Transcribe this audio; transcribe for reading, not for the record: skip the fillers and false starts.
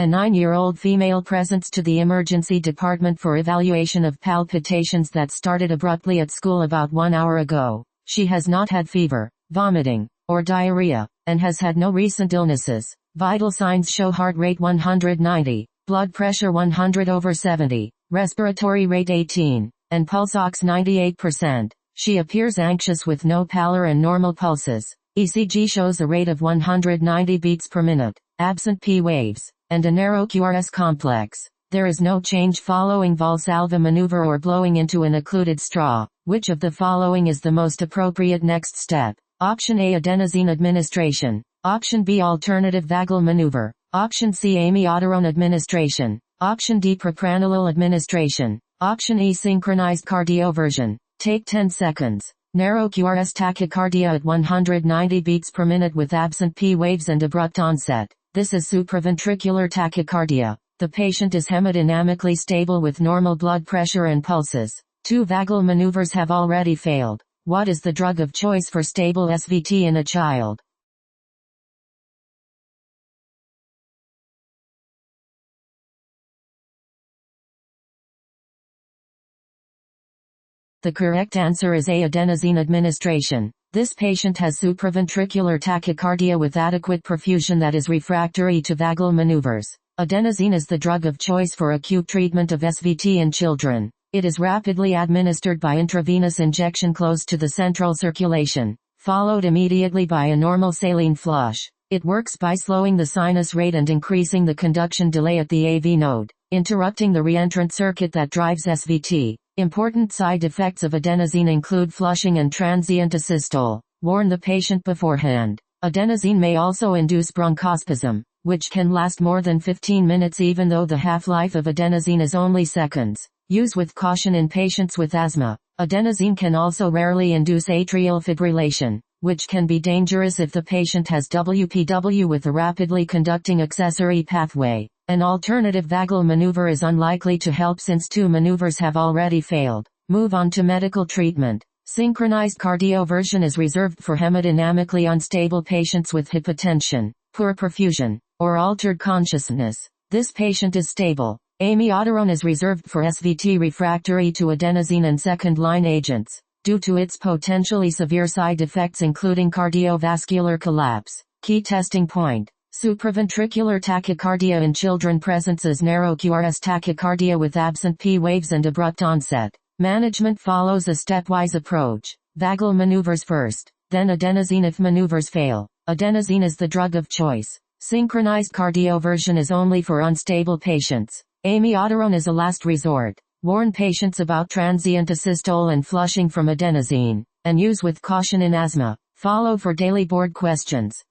A 9-year-old female presents to the emergency department for evaluation of palpitations that started abruptly at school about 1 hour ago. She has not had fever, vomiting, or diarrhea, and has had no recent illnesses. Vital signs show heart rate 190, blood pressure 100/70, respiratory rate 18, and pulse ox 98%. She appears anxious with no pallor and normal pulses. ECG shows a rate of 190 beats per minute, absent P waves, and a narrow QRS complex. There is no change following Valsalva maneuver or blowing into an occluded straw. Which of the following is the most appropriate next step? Option A, adenosine administration. Option B, alternative vagal maneuver. Option C, amiodarone administration. Option D, propranolol administration. Option E, synchronized cardioversion. Take 10 seconds. Narrow QRS tachycardia at 190 beats per minute with absent P waves and abrupt onset. This is supraventricular tachycardia. The patient is hemodynamically stable with normal blood pressure and pulses. 2 vagal maneuvers have already failed. What is the drug of choice for stable SVT in a child? The correct answer is A, adenosine administration. This patient has supraventricular tachycardia with adequate perfusion that is refractory to vagal maneuvers. Adenosine is the drug of choice for acute treatment of SVT in children. It is rapidly administered by intravenous injection close to the central circulation, followed immediately by a normal saline flush. It works by slowing the sinus rate and increasing the conduction delay at the AV node, interrupting the reentrant circuit that drives SVT. Important side effects of adenosine include flushing and transient asystole. Warn the patient beforehand. Adenosine may also induce bronchospasm, which can last more than 15 minutes even though the half-life of adenosine is only seconds. Use with caution in patients with asthma. Adenosine can also rarely induce atrial fibrillation, which can be dangerous if the patient has WPW with a rapidly conducting accessory pathway. An alternative vagal maneuver is unlikely to help since 2 maneuvers have already failed. Move on to medical treatment. Synchronized cardioversion is reserved for hemodynamically unstable patients with hypotension, poor perfusion, or altered consciousness. This patient is stable. Amiodarone is reserved for SVT refractory to adenosine and second-line agents, due to its potentially severe side effects including cardiovascular collapse. Key testing point. Supraventricular tachycardia in children presents as narrow QRS tachycardia with absent P waves and abrupt onset. Management follows a stepwise approach. Vagal maneuvers first, then adenosine if maneuvers fail. Adenosine is the drug of choice. Synchronized cardioversion is only for unstable patients. Amiodarone is a last resort. Warn patients about transient asystole and flushing from adenosine, and use with caution in asthma. Follow for daily board questions.